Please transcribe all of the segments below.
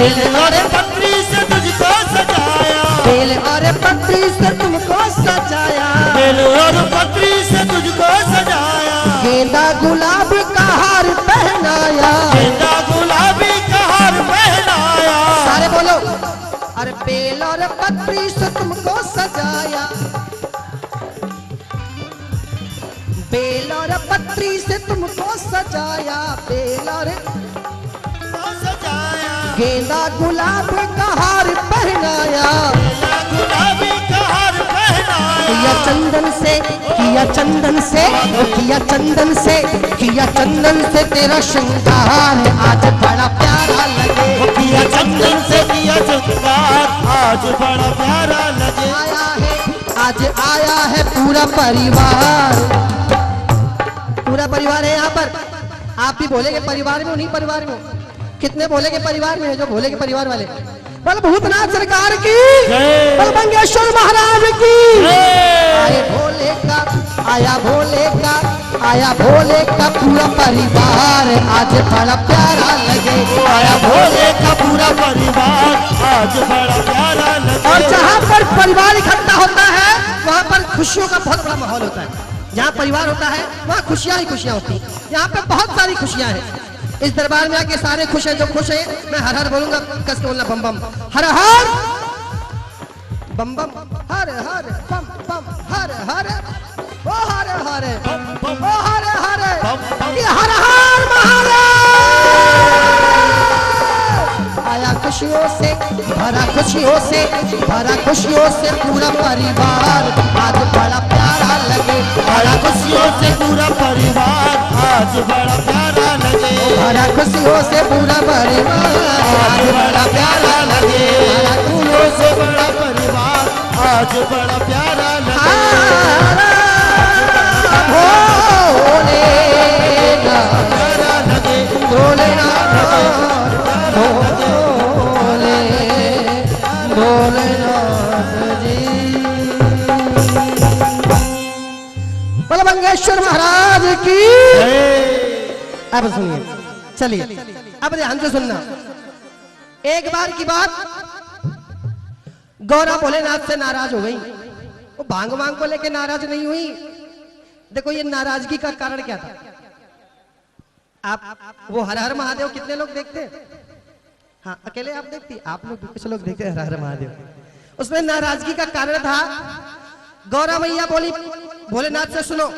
Bell और पत्री से तुझको सजाया, बेल और पत्री से तुमको सजाया, बेल और पत्री से तुझको सजाया, गेंदा गुलाब का हार पहनाया, गेंदा गुलाबी का हार पहनाया। सारे बोलो, अरे बेल और पत्री से तुमको सजाया, बेल और पत्री से तुमको सजाया, बेल और सजाया, गेंदा गुलाब का हार पहनाया, गेंदा गुलाबी का हार पहनाया। किया चंदन से, किया चंदन से, किया चंदन से, किया चंदन से तेरा श्रृंगार आज बड़ा प्यारा लगे, किया चंदन से किया श्रृंगार आज बड़ा प्यारा लगे। आया है, आज आया है पूरा परिवार, पूरा परिवार है यहाँ पर। आप भी भोले के परिवार में हो, नहीं परिवार में हो? कितने भोले के परिवार में है जो भोले के परिवार वाले? बल भूतनाथ सरकार की, बल बंगेश्वर महाराज की। आए भोले का, आया भोले का, आया भोले का पूरा परिवार आज बड़ा प्यारा लगे, आया भोले का पूरा परिवार आज बड़ा प्यारा लगे। और जहाँ पर परिवार इकट्ठा होता है वहाँ पर खुशियों का बहुत बड़ा माहौल होता है। जहाँ परिवार होता है वहाँ खुशियाँ ही खुशियाँ होती हैं। यहाँ पे बहुत सारी खुशियाँ हैं। इस दरबार में आके सारे खुश हैं। जो खुश हैं मैं हर हर बोलूंगा, कस के बोलना बम बम हर हर बम बम हर हर बम बम हर हर ओ हर हर ओ हर हर ये हर हर महादेव। आया खुशियों से भरा, खुशियों से भरा, खुशियों से पूरा परिवार आज बड़ा प्यारा लगे, आया खुशियों से पूरा परिवार आज बड़ा प्यारा लगे, भरा खुशियों से पूरा परिवार आज बड़ा प्यारा लगे, भरा खुशियों से बड़ा परिवार आज बड़ा प्यारा लगे। भोले प्यारा लगे, भोलेनाथ भोले भोलेनाथ जी। बोलो मंगेश्वर महाराज की। अब सुनिए, चलिए अब ध्यान से सुनना। एक बार की बात, गौरा भोलेनाथ से नाराज हो गई। वो भांग वांग को लेके नाराज नहीं हुई। देखो ये नाराजगी का कारण क्या था? आप वो हर हर महादेव कितने लोग देखते हैं? हाँ, अकेले आप देखती? आप लोग कुछ लोग देखते हैं हर हर महादेव। उसमें नाराजगी का कारण था, गौरा मैया बोली भोलेनाथ से, सुनो,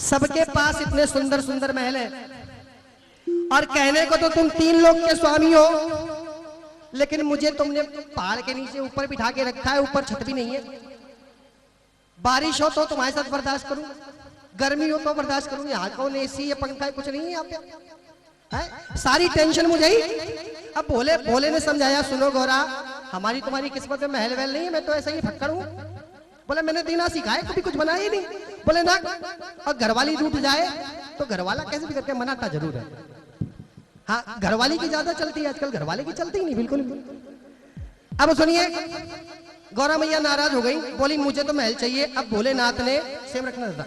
सबके पास इतने सुंदर सुंदर महल है और कहने को तो तुम 3 लोग के स्वामी हो, लेकिन मुझे तुमने पहाड़ के नीचे ऊपर बिठा के रखा है, ऊपर छत भी नहीं है। बारिश हो तो तुम्हारे साथ बर्दाश्त करूं, गर्मी हो तो बर्दाश्त करूं, यहाँ कौन एसी या पंखा है, कुछ नहीं है यहाँ पे है? सारी टेंशन मुझे ही। अब भोले ने समझाया, सुनो गौरा, हमारी तुम्हारी किस्मत में महल वहल नहीं है, मैं तो ऐसा ही फक्कड़ हूं। बोले मैंने दीना सिखाया, कभी कुछ बनाया ही नहीं। बोले ना, और घरवाली रूठ जाए तो घरवाला कैसे भी करके मनाता जरूर है। हाँ, घरवाली की ज्यादा चलती है आजकल, घरवाले की चलती ही नहीं बिल्कुल। अब सुनिए, गौरा मैया नाराज हो गई, बोली मुझे तो महल चाहिए। अब भोलेनाथ ने, सेम रखना था,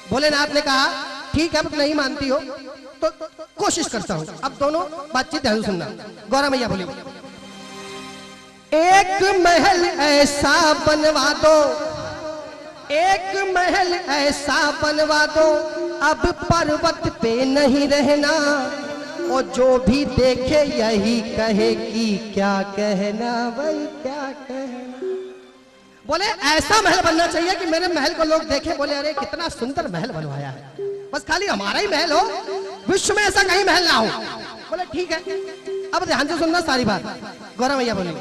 भोलेनाथ ने कहा ठीक है, अब नहीं मानती हो तो कोशिश करता हूं। अब दोनों बातचीत ध्यान सुनना। गौरा मैया बोली, एक महल ऐसा बनवा दो, एक महल ऐसा बनवा दो, अब पर्वत पे नहीं रहना, और जो भी देखे यही कहे कि क्या कहना भाई, क्या कहना। बोले ऐसा महल बनना चाहिए कि मेरे महल को लोग देखे, बोले अरे कितना सुंदर महल बनवाया है, बस खाली हमारा ही महल हो, विश्व में ऐसा कहीं महल ना हो। बोले ठीक है। अब ध्यान से सुनना सारी बात। गौरा मैया बोली,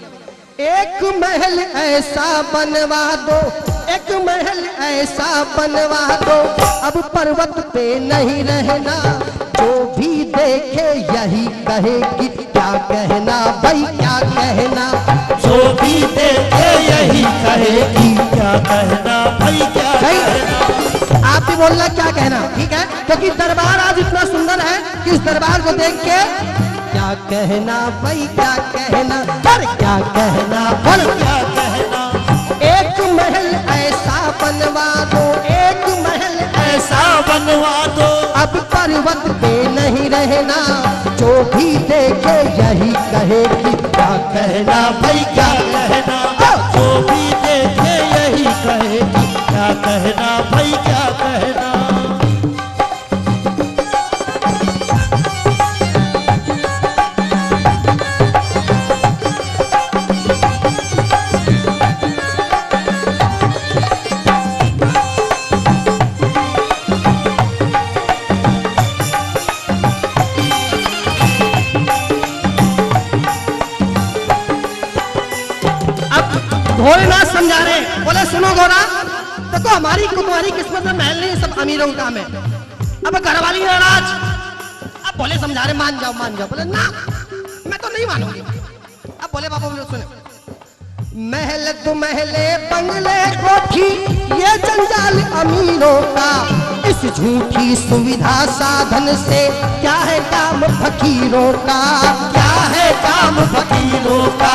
एक महल ऐसा बनवा दो, एक महल ऐसा बनवा दो, अब पर्वत पे नहीं रहना, जो भी देखे यही कहे कि क्या कहना भाई, क्या कहना, जो भी देखे यही कहे कि क्या कहना भाई, क्या कहना। आप भी बोलना क्या कहना, ठीक है? क्योंकि दरबार आज इतना सुंदर है कि इस दरबार को देख के क्या कहना भाई, क्या कहना, पर क्या कहना, बोल क्या कहना। एक महल ऐसा बनवा दो, एक महल ऐसा बनवा दो, अब पर्वत पे नहीं रहना, जो भी देखे यही कहे कि कहना भाई क्या कहना, जो भी देखे यही कहे कि क्या कहना भाई क्या कहना। भोलेनाथ समझा रहे, बोले सुनो गौरा, देखो हमारी तुम्हारी किस्मत में महल नहीं, सब अमीरों का काम है। अब घर वाली नाराज, अब बोले समझा रहे मान जाओ मान जाओ, बोले ना मैं तो नहीं मानूंगी। अब बोले बाबा बोले सुने, महल तो महले बंगले कोठी ये जंजाल अमीरों का, इस झूठी सुविधा साधन से क्या है काम फकीरों का, क्या है काम फकीरों का,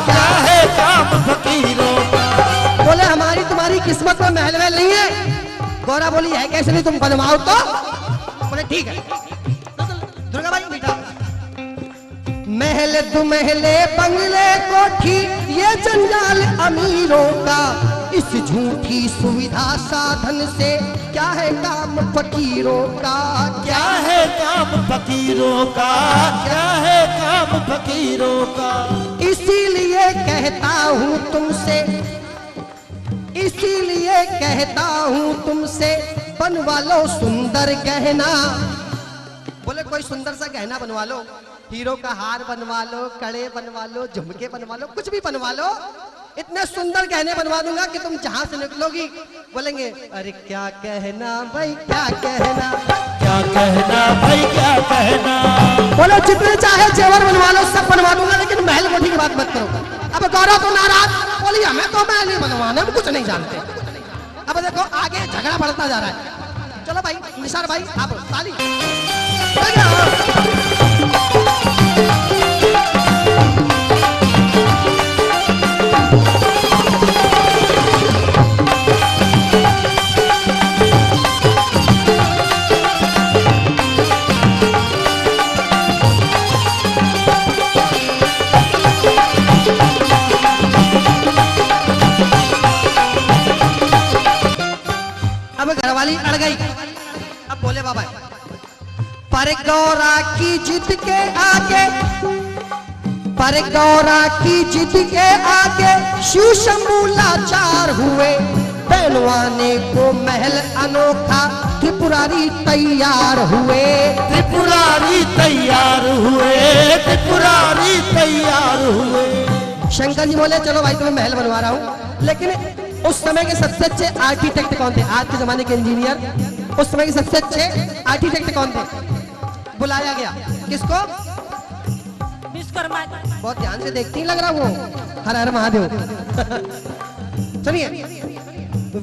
क्या है काम फकीरों का। बोले हमारी तुम्हारी किस्मत में महल वहल नहीं है। गौरा बोली है कैसे नहीं, तुम बनवाओ तो। बोले ठीक है। दुर्गा भाई बेटा, महल दो महले बंगले कोठी ये जंजाल अमीरों का, इस झूठी सुविधा साधन से क्या है काम फकीरों का, क्या है काम फकीरों का, क्या है काम फकीरों का। इसीलिए कहता हूँ तुमसे, इसीलिए कहता हूँ तुमसे, बनवा लो सुंदर गहना। बोले कोई सुंदर सा गहना बनवा लो, हीरो का हार बनवा लो, कड़े बनवा लो, झुमके बनवा लो, कुछ भी बनवा लो, इतने सुंदर गहने बनवा दूंगा कि तुम जहां से निकलोगी बोलेंगे अरे क्या कहना भाई क्या कहना, क्या कहना भाई क्या कहना। बोलो जितने चाहे जेवर बनवा लो, सब बनवा दूंगा, लेकिन महल कोठी की बात मत करो। अब गौरव तो नाराज, बोली हमें तो महल नहीं बनवाना, हम कुछ नहीं जानते। अब देखो आगे झगड़ा बढ़ता जा रहा है। चलो भाई निसार भाई आप ताली। अब घरवाली अड़ गई। अब बोले बाबा पर गौरा की जिद के आगे, पर गौरा की जिद के आगे शिव शंभू लाचार हुए, पहलवाने को महल अनोखा त्रिपुरारी तैयार हुए, त्रिपुरारी तैयार हुए, त्रिपुरारी तैयार हुए। शंकर जी बोले चलो भाई तुम्हें महल बनवा रहा हूँ, लेकिन उस समय के सबसे अच्छे आर्किटेक्ट कौन थे, आज के जमाने के इंजीनियर, उस समय के सबसे अच्छे आर्किटेक्ट कौन थे? बुलाया गया किसको? विश्वकर्मा। बहुत ध्यान से देखती लग रहा वो, हर हर महादेव। सुनिए,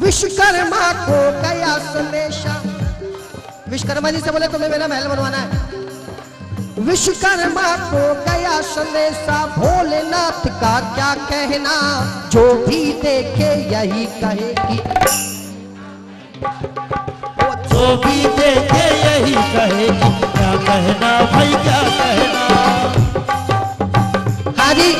विश्वकर्मा को गया संदेशा, विश्वकर्मा जी से बोले तुम्हें मेरा महल बनवाना है। विश्वकर्मा को गया संदेशा, भोलेनाथ का क्या कहना, जो भी देखे यही कहे कि, जो भी देखे यही कहे कि क्या कहना भाई क्या कहना। हाँ जी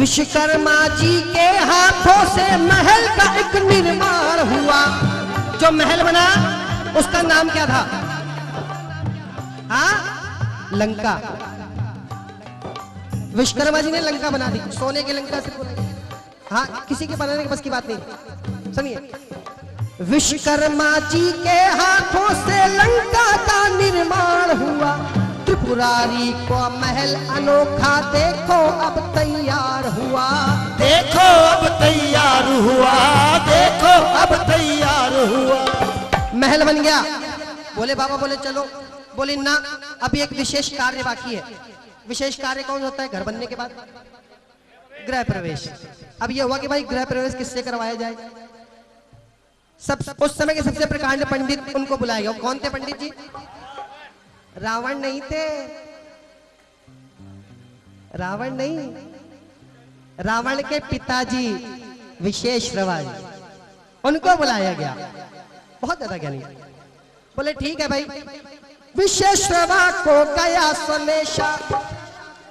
विश्वकर्मा जी के हाथों से महल का एक निर्माण हुआ। जो महल बना उसका नाम क्या था? हाँ, लंका। विश्वकर्मा जी ने लंका बना दी, सोने की लंका से पूरा। हाँ, किसी के बनाने के बस की बात नहीं। सुनिए, विश्वकर्मा जी के हाथों से लंका का निर्माण हुआ। त्रिपुरारी को महल अनोखा देखो अब तैयार हुआ। देखो अब तैयार हुआ, देखो अब तैयार हुआ। महल बन गया। बोले बाबा, बोले चलो। बोले ना, अभी एक विशेष कार्य बाकी है। विशेष कार्य कौन होता है घर बनने के बाद? गृह प्रवेश। अब ये हुआ कि भाई गृह प्रवेश किससे करवाया जाए? सब उस समय के सबसे प्रकांड पंडित उनको बुलाए गए। कौन थे पंडित जी? रावण नहीं थे, रावण नहीं, रावण के पिताजी विशेषरवा, उनको बुलाया गया। बहुत ज्यादा ज्ञानी। बोले ठीक है भाई। विशेषरवा को गया संदेशा,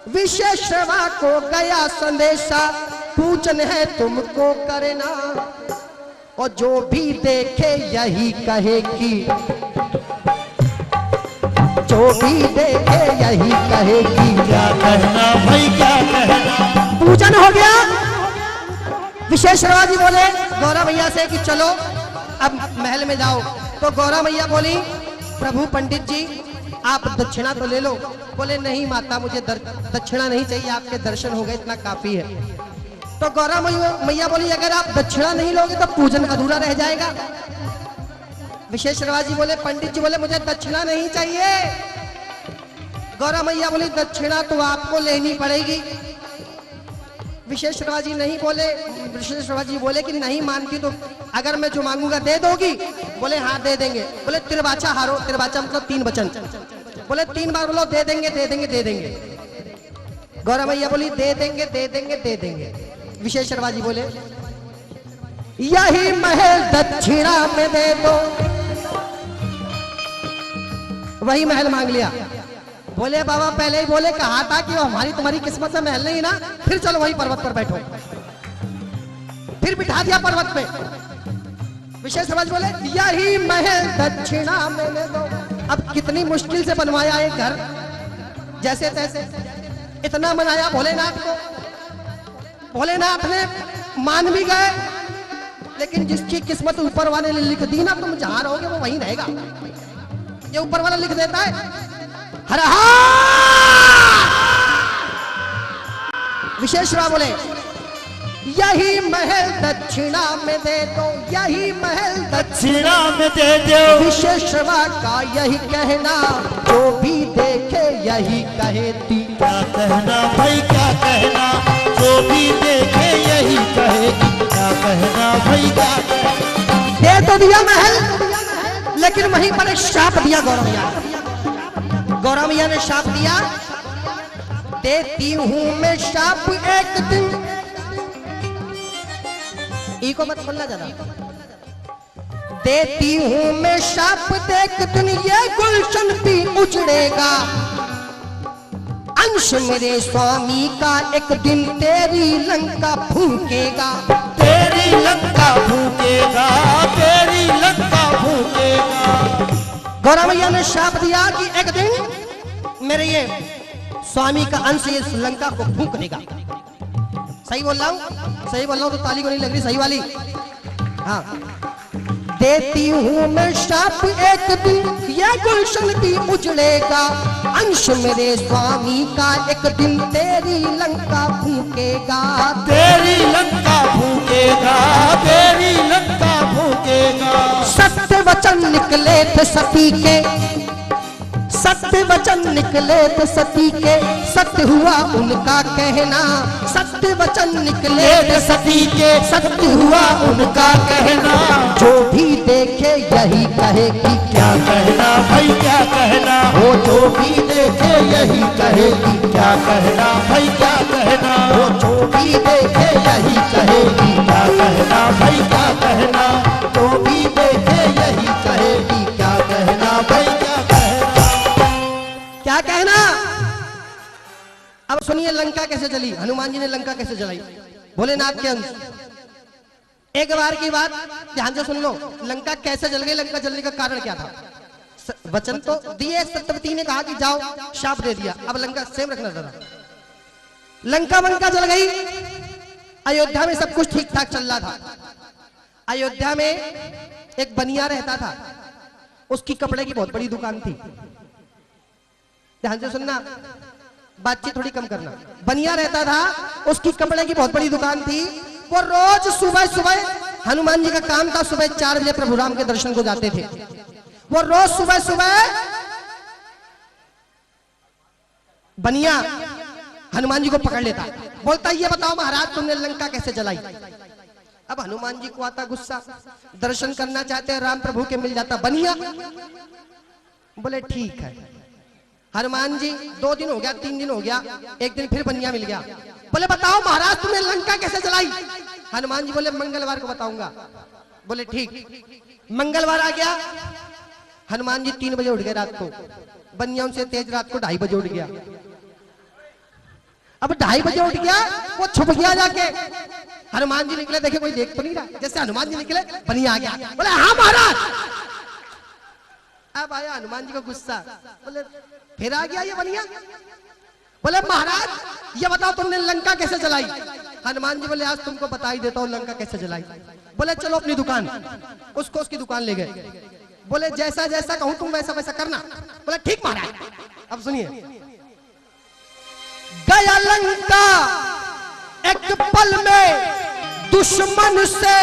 विशेषरवा को गया संदेशा, पूजन है तुमको करना, और जो भी देखे यही कहे कि, जो भी देखे यही कहे कि क्या कहना भाई क्या कहना। पूजन हो गया। विशेषरवा जी बोले गौरा मैया से कि चलो अब महल में जाओ। तो गौरा मैया बोली प्रभु पंडित जी आप दक्षिणा तो ले लो। बोले नहीं माता, मुझे दक्षिणा नहीं चाहिए, आपके दर्शन हो गए, इतना काफी है। तो गौरा मैया बोली अगर आप दक्षिणा नहीं लोगे तो पूजन अधूरा रह जाएगा। विशेषरवा जी बोले पंडित जी बोले मुझे दक्षिणा नहीं चाहिए। गौरा मैया बोली दक्षिणा तो आपको लेनी पड़ेगी। विशेषरवा जी नहीं बोले, विशेषरवा जी बोले कि नहीं मानती तो अगर मैं जो मांगूंगा दे दोगी? बोले हाँ दे देंगे। बोले त्रिबाचा हारो, त्रिबाचा मतलब 3 वचन। बोले 3 बार बोलो दे देंगे दे देंगे दे देंगे। गौरा मैया बोली दे देंगे दे देंगे दे देंगे। विशेषरवा जी बोले यही महल दक्षिणा में दे दो। वही महल मांग लिया। बोले बाबा पहले ही बोले कहा था कि वो हमारी तुम्हारी किस्मत से महल नहीं ना, फिर चलो वही पर्वत पर बैठो। फिर बिठा दिया पर्वत पे। विशेषरवा जी बोले यही महल दक्षिणा में दे दो। अब कितनी मुश्किल से बनवाया एक घर, जैसे तैसे इतना मनाया भोलेनाथ को। भोलेनाथ ने मान भी गए, लेकिन जिसकी किस्मत ऊपर वाले ने लिख दी ना, तुम जहां रहोगे वो वहीं रहेगा। ये ऊपर वाला लिख देता है। हर विशेषरवा बोले यही महल दक्षिणा में दे दो, यही महल दक्षिणा में दे दो। विशेषरवा का यही कहना, जो भी देखे यही कहे ती। क्या कहना भाई क्या कहना, जो भी देखे यही कहे। क्या कहना भाई क्या कहना। दे तो दिया महल, लेकिन वहीं पर एक शाप दिया गौरा मैया ने। गौरा मैया ने शाप दिया, देती हूं मैं शाप एक दिन। ई को मत खोलना ज्यादा। देती हूं मैं शाप देख दिन ये गुलशन भी उजड़ेगा। अंश मेरे स्वामी का एक दिन तेरी लंका फूकेगा। तेरी लंका फूकेगा, तेरी लंका फूकेगा। गौरा मैया ने शाप दिया कि एक दिन मेरे ये स्वामी का अंश ये लंका को फूंक देगा। सही बोल रहा हूं? सही बोल रहा हूं तो ताली को नहीं लग रही सही वाली। हाँ, देती हूं मैं शाप एक दिन ये गुलशन भी उजड़ेगा। अंश मेरे स्वामी का एक दिन तेरी लंका फूकेगा। तेरी लंका फूकेगा, तेरी लंका फूकेगा। सत्य वचन निकले थे सती के, सत्य वचन निकले थे सती के, सत्य हुआ उनका कहना। सत्य वचन निकले थे सती के, सत्य हुआ उनका कहना। जो भी देखे यही कहे कि क्या कहना भाई क्या कहना। वो जो भी देखे यही कहे कि क्या कहना भाई क्या कहना। वो जो भी देखे यही कहे कि क्या कहना भाई क्या कहना। जो भी देखे यही कहे कि क्या कहना भाई क्या कहना। क्या कहना। अब सुनिए लंका कैसे चली, हनुमान जी ने लंका कैसे जलाई भोलेनाथ के अंश। एक बार की बात ध्यान से सुन लो, लंका कैसे जल गई, लंका जलने का कारण क्या था। वचन तो दिए, सत्यवती ने कहा कि जाओ, शाप दे दिया। अब लंका सेम रखना जरा। लंका वंका जल गई। अयोध्या में सब कुछ ठीक ठाक चल रहा था। अयोध्या में एक बनिया रहता था, उसकी कपड़े की बहुत बड़ी दुकान थी। ध्यान से सुनना, बातचीत थोड़ी कम करना। बनिया रहता था, उसकी कपड़े की बहुत बड़ी दुकान थी। वो रोज सुबह सुबह, हनुमान जी का काम था, सुबह 4 बजे प्रभु राम के दर्शन को जाते थे। वो रोज सुबह सुबह बनिया हनुमान जी को पकड़ लेता, बोलता ये बताओ महाराज तुमने लंका कैसे जलाई। अब हनुमान जी को आता गुस्सा, दर्शन करना चाहते हैं राम प्रभु के, मिल जाता बनिया। बोले ठीक है। हनुमान जी 2 दिन हो गया, 3 दिन हो गया, एक दिन फिर बनिया मिल गया। बोले बताओ महाराज तुमने लंका कैसे जलाई। हनुमान जी बोले मंगलवार को बताऊंगा। बोले ठीक। मंगलवार आ गया, हनुमान जी 3 बजे उठ गए रात को, बनिया उनसे तेज रात को 2:30 बजे उठ गया। अब 2:30 बजे उठ गया, वो छुप गया जाके। हनुमान जी निकले, देखे कोई देख तो नहीं रहा। जैसे हनुमान जी निकले बनिया आ गया, बोले हाँ महाराज। अब आया हनुमान जी को गुस्सा, बोले फिर आ गया ये बनिया। बोले महाराज ये बताओ तुमने लंका कैसे जलाई। हनुमान जी बोले आज तुमको बता ही देता हूँ लंका कैसे जलाई। बोले चलो अपनी दुकान। उसको उसकी दुकान ले गए। बोले जैसा जैसा कहूं तुम वैसा वैसा करना। बोले ठीक महाराज। अब सुनिए, गया लंका एक पल में दुश्मन से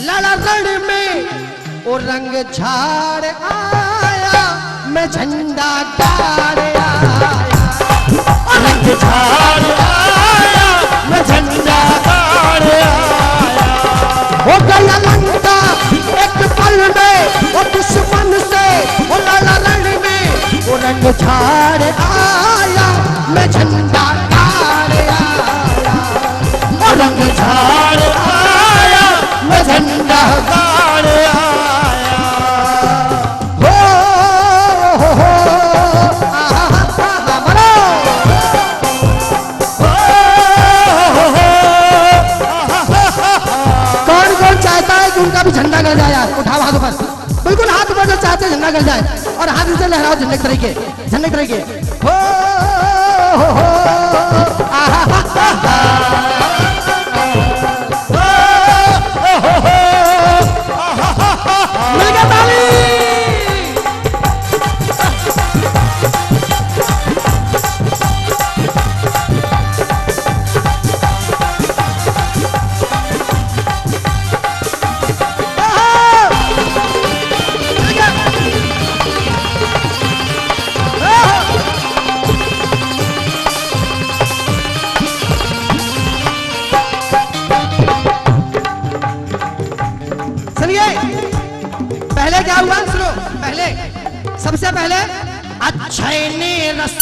लड़ा रण में, और रंग झाड़ आया मैं झंडा गाड़ आया। रंग झाड़ आया मैं झंडा गाड़ आया। हो गया लंका एक पल में वो दुश्मन से वो लड़ा रण में, वो रंग झाड़ आया मैं झंडा गाड़ आया। रंग झाड़ आया मैं झंडा गाड़ आया। कौन कौन चाहता है कि उनका भी झंडा गड़ जाए? यार उठाओ हाथ ऊपर, बिल्कुल हाथ ऊपर जो चाहते हैं झंडा गड़ जाए, और हाथ से लहराओ झंडे तरीके, झंडे तरीके। मिल गया ताली। पहले क्या हुआ सुनो, पहले सबसे पहले अक्षय ने रस